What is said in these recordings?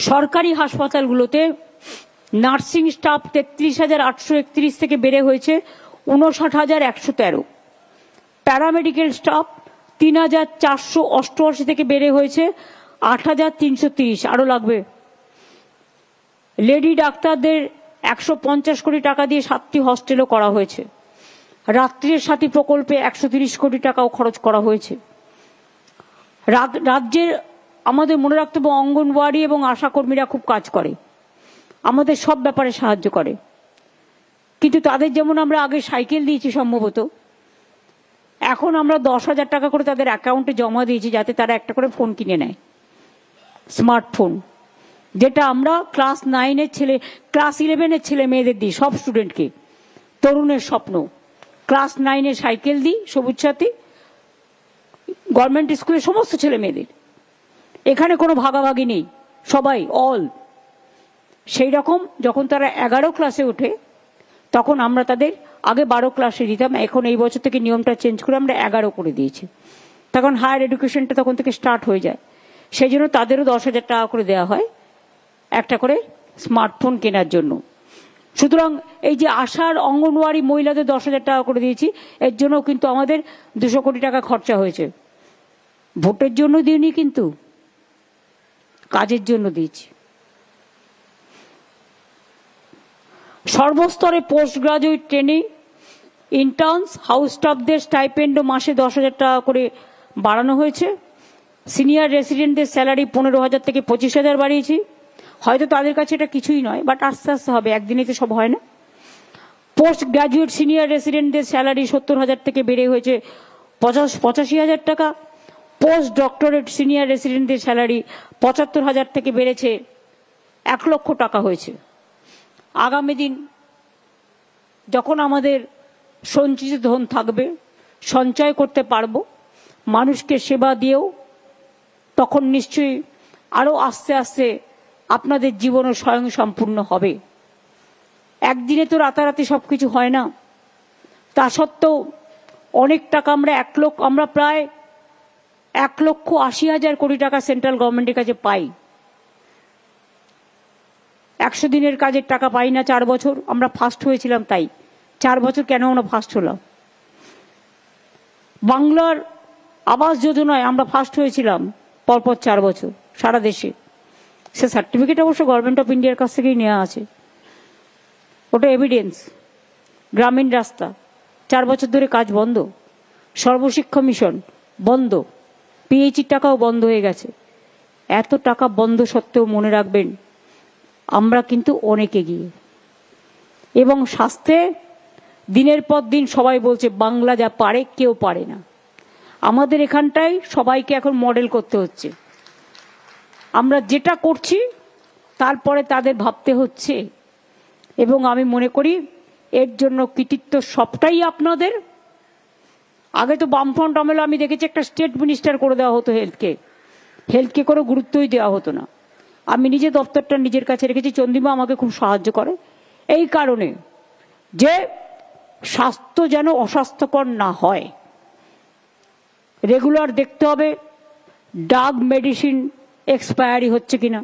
সরকারি হাসপাতালগুলোতে nursing staff 33,831 থেকে বেড়ে হয়েছে 59,113। প্যারামেডিক্যাল স্টাফ 3,488 থেকে বেড়ে হয়েছে 8,330। আরো লাগবে। লেডি ডাক্তারদের 150 কোটি টাকা দিয়ে 7টি হস্টেলও করা হয়েছে। রাত্রির সাথী প্রকল্পে 130 কোটি টাকাও খরচ করা হয়েছে। রাজ্যের আমাদের মনে রাখতে হবে অঙ্গনওয়াড়ি এবং আশাকর্মীরা খুব কাজ করে, আমাদের সব ব্যাপারে সাহায্য করে। কিন্তু তাদের যেমন আমরা আগে সাইকেল দিয়েছি সম্ভবত, এখন আমরা 10,000 টাকা করে তাদের অ্যাকাউন্টে জমা দিয়েছি যাতে তারা একটা করে ফোন কিনে নেয়, স্মার্টফোন, যেটা আমরা ক্লাস 9-এর ছেলে, ক্লাস 11-এর ছেলে মেয়েদের দিই, সব স্টুডেন্টকে। তরুণের স্বপ্ন, ক্লাস 9-এ সাইকেল দিই, সবুজ সাথী, গভর্নমেন্ট স্কুলের সমস্ত ছেলে মেয়েদের। এখানে কোনো ভাগাভাগি নেই, সবাই অল। সেই রকম যখন তারা 11 ক্লাসে ওঠে তখন আমরা তাদের আগে 12 ক্লাসে দিতাম, এখন এই বছর থেকে নিয়মটা চেঞ্জ করে আমরা 11 করে দিয়েছি। তখন হায়ার এডুকেশনটা তখন থেকে স্টার্ট হয়ে যায়, সেই জন্য তাদেরও 10,000 টাকা করে দেওয়া হয় একটা করে স্মার্টফোন কেনার জন্য। সুতরাং এই যে আশার অঙ্গনওয়াড়ি মহিলাদের 10,000 টাকা করে দিয়েছি, এর জন্য কিন্তু আমাদের 200 কোটি টাকা খরচা হয়েছে। ভোটের জন্য দিইনি, কিন্তু কাজের জন্য দিয়েছি। সর্বস্তরে post graduate training, interns, house স্টাফদের স্টাইপেন্ড মাসে 10,000 টাকা করে বাড়ানো হয়েছে। সিনিয়র রেসিডেন্টদের স্যালারি 15,000 থেকে 25,000 বাড়িয়েছি। হয়তো তাদের কাছে এটা কিছুই নয়, বাট আস্তে আস্তে হবে, একদিনে তো সব হয় না। পোস্ট গ্রাজুয়েট সিনিয়র রেসিডেন্টদের স্যালারি 70,000 থেকে বেড়ে হয়েছে 85,000 টাকা। পোস্ট ডক্টরেট সিনিয়র রেসিডেন্টদের স্যালারি 75,000 থেকে বেড়েছে 1 লক্ষ টাকা হয়েছে। আগামী দিন যখন আমাদের সঞ্চিত ধন থাকবে, সঞ্চয় করতে পারবো, মানুষকে সেবা দিয়েও, তখন নিশ্চয়ই আরো আস্তে আস্তে আপনাদের জীবনও স্বয়ং সম্পূর্ণ হবে। একদিনে তো রাতারাতি সবকিছু হয় না। তা সত্ত্বেও অনেক টাকা আমরা প্রায় 1,80,000 কোটি টাকা সেন্ট্রাল গভর্নমেন্টের কাছে পাই। 100 দিনের কাজের টাকা পাই না 4 বছর। আমরা ফার্স্ট হয়েছিলাম, তাই 4 বছর কেন আমরা ফার্স্ট হলাম। বাংলার আবাস যোজনায় আমরা ফার্স্ট হয়েছিলাম পরপর 4 বছর সারা দেশে। সে সার্টিফিকেট অবশ্য গভর্নমেন্ট অফ ইন্ডিয়ার কাছ থেকেই নেওয়া আছে, ওটা এভিডেন্স। গ্রামীণ রাস্তা 4 বছর ধরে কাজ বন্ধ। সর্বশিক্ষা মিশন বন্ধ, পিএইচির টাকাও বন্ধ হয়ে গেছে। এত টাকা বন্ধ সত্ত্বেও মনে রাখবেন আমরা কিন্তু অনেক এগিয়ে। এবং স্বাস্থ্যে দিনের পর দিন সবাই বলছে বাংলা যা পারে কেউ পারে না। আমাদের এখানটায় সবাইকে এখন মডেল করতে হচ্ছে। আমরা যেটা করছি তারপরে তাদের ভাবতে হচ্ছে, এবং আমি মনে করি এর জন্য কৃতিত্ব সবটাই আপনাদের। আগে তো বামফ্রন্ট আমলে আমি দেখেছি একটা স্টেট মিনিস্টার করে দেওয়া হতো হেলথকে কোনো গুরুত্বই দেওয়া হতো না। আমি নিজে দপ্তরটা নিজের কাছে রেখেছি, চন্দ্রিমা আমাকে খুব সাহায্য করে এই কারণে যে স্বাস্থ্য যেন অস্বাস্থ্যকর না হয়। রেগুলার দেখতে হবে ড্রাগ মেডিসিন এক্সপায়ারি হচ্ছে কিনা,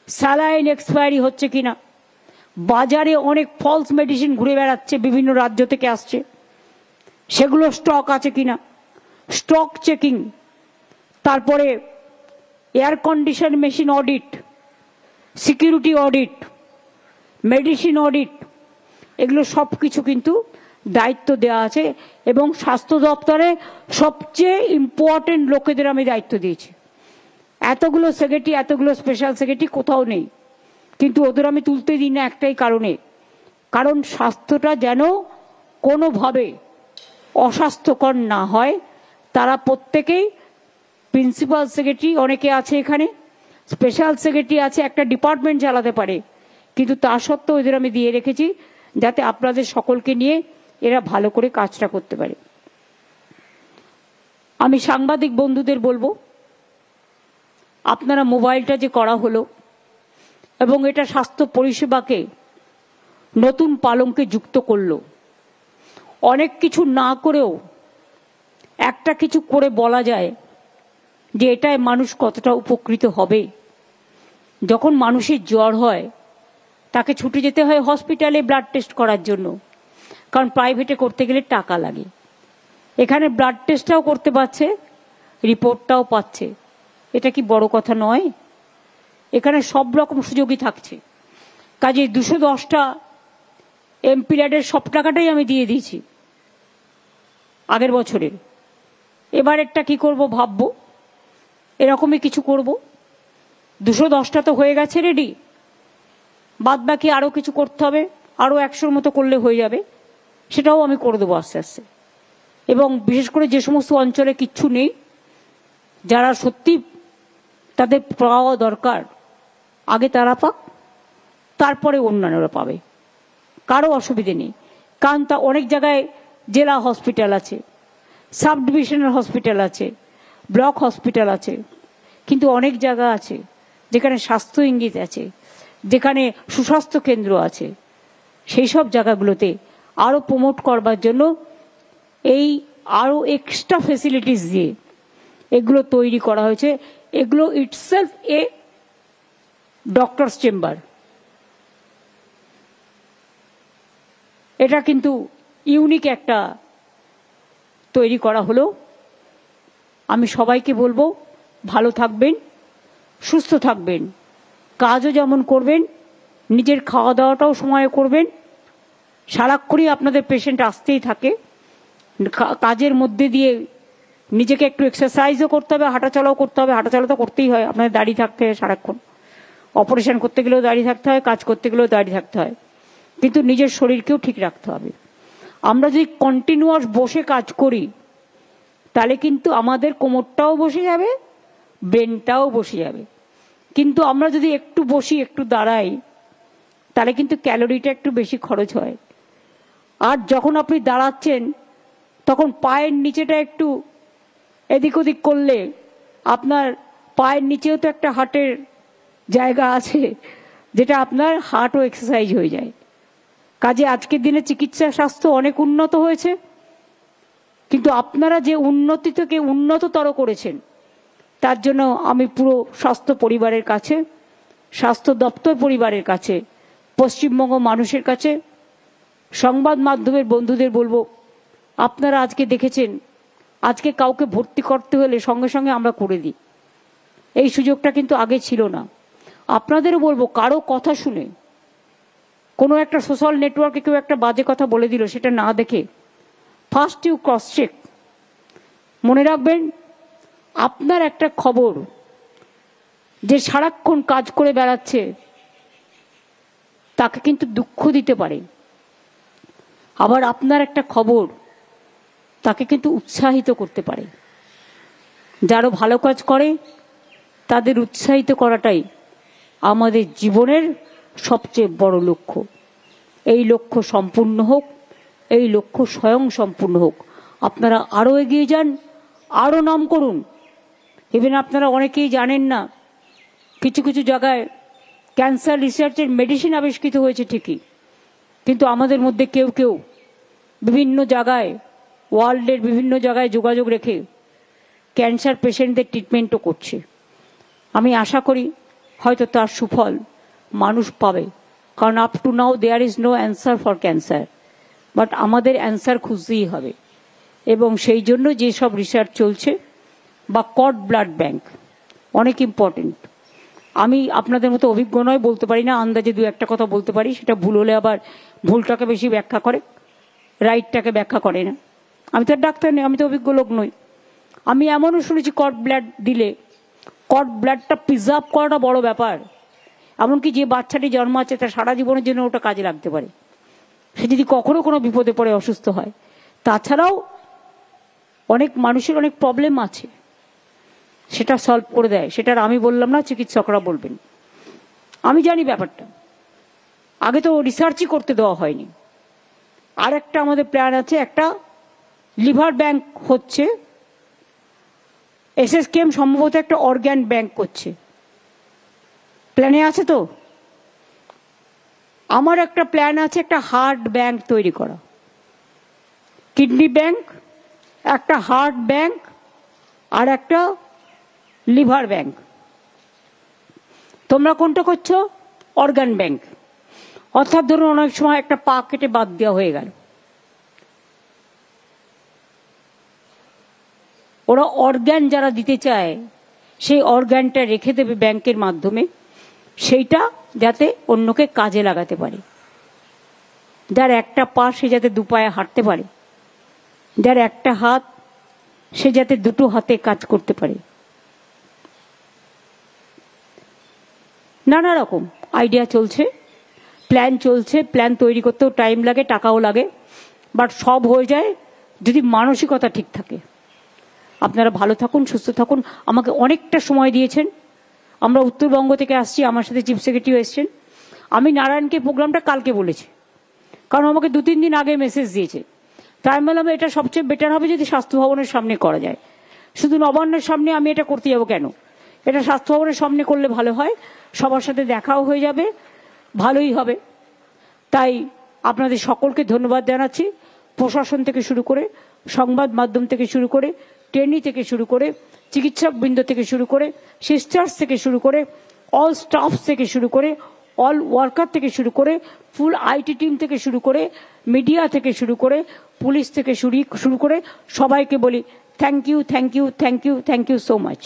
স্যালাইন এক্সপায়ারি হচ্ছে কিনা। বাজারে অনেক ফলস মেডিসিন ঘুরে বেড়াচ্ছে, বিভিন্ন রাজ্য থেকে আসছে, সেগুলো স্টক আছে কিনা, স্টক চেকিং। তারপরে air condition machine audit, security audit, medicine audit, এগুলো সব কিছু কিন্তু দায়িত্ব দেওয়া আছে। এবং স্বাস্থ্য দপ্তরে সবচেয়ে ইম্পর্টেন্ট লোকেদের আমি দায়িত্ব দিয়েছি। এতগুলো সেক্রেটারি, এতগুলো স্পেশাল সেক্রেটারি কোথাও নেই, কিন্তু ওদের আমি তুলতে দিই না একটাই কারণে, কারণ স্বাস্থ্যটা যেন কোনোভাবে অস্বাস্থ্যকর না হয়। তারা প্রত্যেকেই প্রিন্সিপাল সেক্রেটারি, অনেকে আছে এখানে, স্পেশাল সেক্রেটারি আছে, একটা ডিপার্টমেন্ট চালাতে পারে, কিন্তু তা সত্ত্বেও এদের আমি দিয়ে রেখেছি যাতে আপনাদের সকলকে নিয়ে এরা ভালো করে কাজটা করতে পারে। আমি সাংবাদিক বন্ধুদের বলবো, আপনারা মোবাইলটা যে করা হলো এবং এটা স্বাস্থ্য পরিষেবাকে নতুন পালঙ্কে যুক্ত করলো, অনেক কিছু না করেও একটা কিছু করে বলা যায় যে এটায় মানুষ কতটা উপকৃত হবে। যখন মানুষের জ্বর হয় তাকে ছুটে যেতে হয় হসপিটালে ব্লাড টেস্ট করার জন্য, কারণ প্রাইভেটে করতে গেলে টাকা লাগে। এখানে ব্লাড টেস্টটাও করতে পারছে, রিপোর্টটাও পাচ্ছে। এটা কি বড় কথা নয়? এখানে সব রকম সুযোগই থাকছে। কাজে 210টা এমপি ল্যাডের সব টাকাটাই আমি দিয়ে দিয়েছি আগের বছরের। এবারেরটা কি করব ভাববো, এরকমই কিছু করব। 210টা তো হয়ে গেছে রেডি, বাদ বাকি আরও কিছু করতে হবে, আরও 100-র মতো করলে হয়ে যাবে, সেটাও আমি করে দেবো আস্তে আস্তে। এবং বিশেষ করে যে সমস্ত অঞ্চলে কিচ্ছু নেই, যারা সত্যি তাদের পাওয়া দরকার, আগে তারা পাক, তারপরে অন্যান্যরা পাবে, কারো অসুবিধে নেই। কারণ তা অনেক জায়গায় জেলা হসপিটাল আছে, সাব ডিভিশনাল হসপিটাল আছে, ব্লক হসপিটাল আছে, কিন্তু অনেক জায়গা আছে যেখানে স্বাস্থ্য ইঙ্গিত আছে, যেখানে সুস্বাস্থ্য কেন্দ্র আছে। সেই সব জায়গাগুলোতে আরও প্রমোট করবার জন্য এই আরও এক্সট্রা ফেসিলিটিস দিয়ে এগুলো তৈরি করা হয়েছে। এগুলো ইটসেলফ এ ডক্টরস চেম্বার। এটা কিন্তু ইউনিক একটা তৈরি করা হলো। আমি সবাইকে বলবো ভালো থাকবেন, সুস্থ থাকবেন, কাজও যেমন করবেন, নিজের খাওয়া দাওয়াটাও সময়ে করবেন। সারাক্ষণই আপনাদের পেশেন্ট আসতেই থাকে, কাজের মধ্যে দিয়ে নিজেকে একটু এক্সারসাইজও করতে হবে, হাঁটাচলাও করতে হবে। হাঁটাচলা তো করতেই হয়, আপনাদের দাঁড়িয়ে থাকতে হয় সারাক্ষণ। অপারেশন করতে গেলেও দাঁড়িয়ে থাকতে হয়, কাজ করতে গেলেও দাঁড়িয়ে থাকতে হয়, কিন্তু নিজের শরীরকেও ঠিক রাখতে হবে। আমরা যদি কন্টিনিউয়াস বসে কাজ করি তাহলে কিন্তু আমাদের কোমরটাও বসে যাবে, ব্রেনটাও বসে যাবে। কিন্তু আমরা যদি একটু বসি, একটু দাঁড়াই, তাহলে কিন্তু ক্যালোরিটা একটু বেশি খরচ হয়। আর যখন আপনি দাঁড়াচ্ছেন তখন পায়ের নিচেটা একটু এদিক ওদিক করলে আপনার পায়ের নিচেও তো একটা হার্টের জায়গা আছে, যেটা আপনার হার্টও এক্সারসাইজ হয়ে যায়। কাজে আজকের দিনে চিকিৎসা স্বাস্থ্য অনেক উন্নত হয়েছে, কিন্তু আপনারা যে উন্নতি থেকে উন্নততর করেছেন তার জন্য আমি পুরো স্বাস্থ্য পরিবারের কাছে, স্বাস্থ্য দপ্তর পরিবারের কাছে, পশ্চিমবঙ্গ মানুষের কাছে, সংবাদ মাধ্যমের বন্ধুদের বলবো, আপনারা আজকে দেখেছেন, আজকে কাউকে ভর্তি করতে হলে সঙ্গে সঙ্গে আমরা করে দিই। এই সুযোগটা কিন্তু আগে ছিল না। আপনাদেরও বলবো, কারো কথা শুনে কোনো একটা সোশ্যাল নেটওয়ার্কে কেউ একটা বাজে কথা বলে দিল, সেটা না দেখে ফার্স্ট ইউ ক্রস চেক। মনে রাখবেন, আপনার একটা খবর যে সারাক্ষণ কাজ করে বেড়াচ্ছে তাকে কিন্তু দুঃখ দিতে পারে, আবার আপনার একটা খবর তাকে কিন্তু উৎসাহিত করতে পারে। যারা ভালো কাজ করে তাদের উৎসাহিত করাটাই আমাদের জীবনের সবচেয়ে বড় লক্ষ্য। এই লক্ষ্য সম্পূর্ণ হোক, এই লক্ষ্য স্বয়ং সম্পূর্ণ হোক। আপনারা আরও এগিয়ে যান, আরও নাম করুন। ইভেন আপনারা অনেকেই জানেন না, কিছু কিছু জায়গায় ক্যান্সার রিসার্চের মেডিসিন আবিষ্কৃত হয়েছে ঠিকই, কিন্তু আমাদের মধ্যে কেউ কেউ বিভিন্ন জায়গায়, ওয়ার্ল্ডের বিভিন্ন জায়গায় যোগাযোগ রেখে ক্যান্সার পেশেন্টদের ট্রিটমেন্টও করছে। আমি আশা করি হয়তো তার সুফল মানুষ পাবে, কারণ up to now there is no answer for cancer, but আমাদের অ্যান্সার খুঁজতেই হবে। এবং সেই জন্য যেসব রিসার্চ চলছে, বা কর্ড ব্লাড ব্যাংক অনেক ইম্পর্টেন্ট। আমি আপনাদের মতো অভিজ্ঞ নয়, বলতে পারি না, আন্দাজে দু একটা কথা বলতে পারি, সেটা ভুল হলে আবার ভুলটাকে বেশি ব্যাখ্যা করে, রাইটটাকে ব্যাখ্যা করে না। আমি তো ডাক্তার নই, আমি তো অভিজ্ঞ লোক নই। আমি এমনও শুনেছি কর্ড ব্লাড দিলে কর্ড ব্লাডটা প্রিজার্ভ করাটা বড় ব্যাপার। এমনকি যে বাচ্চাটি জন্মাচ্ছে তার সারা জীবনের জন্য ওটা কাজে লাগতে পারে, সে যদি কখনো কোনো বিপদে পড়ে অসুস্থ হয়। তাছাড়াও অনেক মানুষের অনেক প্রবলেম আছে, সেটা সলভ করে দেয়। সেটার আমি বললাম না, চিকিৎসকরা বলবেন। আমি জানি ব্যাপারটা, আগে তো রিসার্চই করতে দেওয়া হয়নি। আর একটা আমাদের প্ল্যান আছে, একটা লিভার ব্যাংক হচ্ছে, এসএসকেএম সম্ভবত একটা অর্গ্যান ব্যাংক করছে, প্ল্যানে আছে তো। আমার একটা প্ল্যান আছে, একটা হার্ট ব্যাংক তৈরি করা, কিডনি ব্যাংক, একটা হার্ট ব্যাংক, আর একটা লিভার ব্যাংক। তোমরা কোনটা করছো? Organ bank. অর্থাৎ ধরুন অনেক সময় একটা পা কেটে বাদ দেওয়া হয়ে গেল, ওরা অর্গান যারা দিতে চায় সেই অর্গানটা রেখে দেবে ব্যাংকের মাধ্যমে, সেইটা যাতে অন্যকে কাজে লাগাতে পারে। যার একটা পা সে যাতে দু পায়ে হাঁটতে পারে, যার একটা হাত সে যাতে দুটো হাতে কাজ করতে পারে। নানা রকম আইডিয়া চলছে, প্ল্যান চলছে। প্ল্যান তৈরি করতেও টাইম লাগে, টাকাও লাগে, বাট সব হয়ে যায় যদি মানসিকতা ঠিক থাকে। আপনারা ভালো থাকুন, সুস্থ থাকুন। আমাকে অনেকটা সময় দিয়েছেন। আমরা উত্তরবঙ্গ থেকে আসছি, আমার সাথে চিফ সেক্রেটারিও এসছেন। আমি নারায়ণকে প্রোগ্রামটা কালকে বলেছি, কারণ আমাকে 2-3 দিন আগে মেসেজ দিয়েছে। তাই আমি বললাম এটা সবচেয়ে বেটার হবে যদি স্বাস্থ্য ভবনের সামনে করা যায়। শুধু নবান্নের সামনে আমি এটা করতে যাবো কেন? এটা স্বাস্থ্য ভবনের সামনে করলে ভালো হয়, সবার সাথে দেখাও হয়ে যাবে, ভালোই হবে। তাই আপনাদের সকলকে ধন্যবাদ জানাচ্ছি। প্রশাসন থেকে শুরু করে, সংবাদ মাধ্যম থেকে শুরু করে, ট্রেনি থেকে শুরু করে, চিকিৎসক বৃন্দ থেকে শুরু করে, সিস্টার্স থেকে শুরু করে, অল স্টাফ থেকে শুরু করে, অল ওয়ার্কার থেকে শুরু করে, ফুল আইটি টিম থেকে শুরু করে, মিডিয়া থেকে শুরু করে, পুলিশ থেকে শুরু করে সবাইকে বলি thank you, thank you, thank you, thank you so much.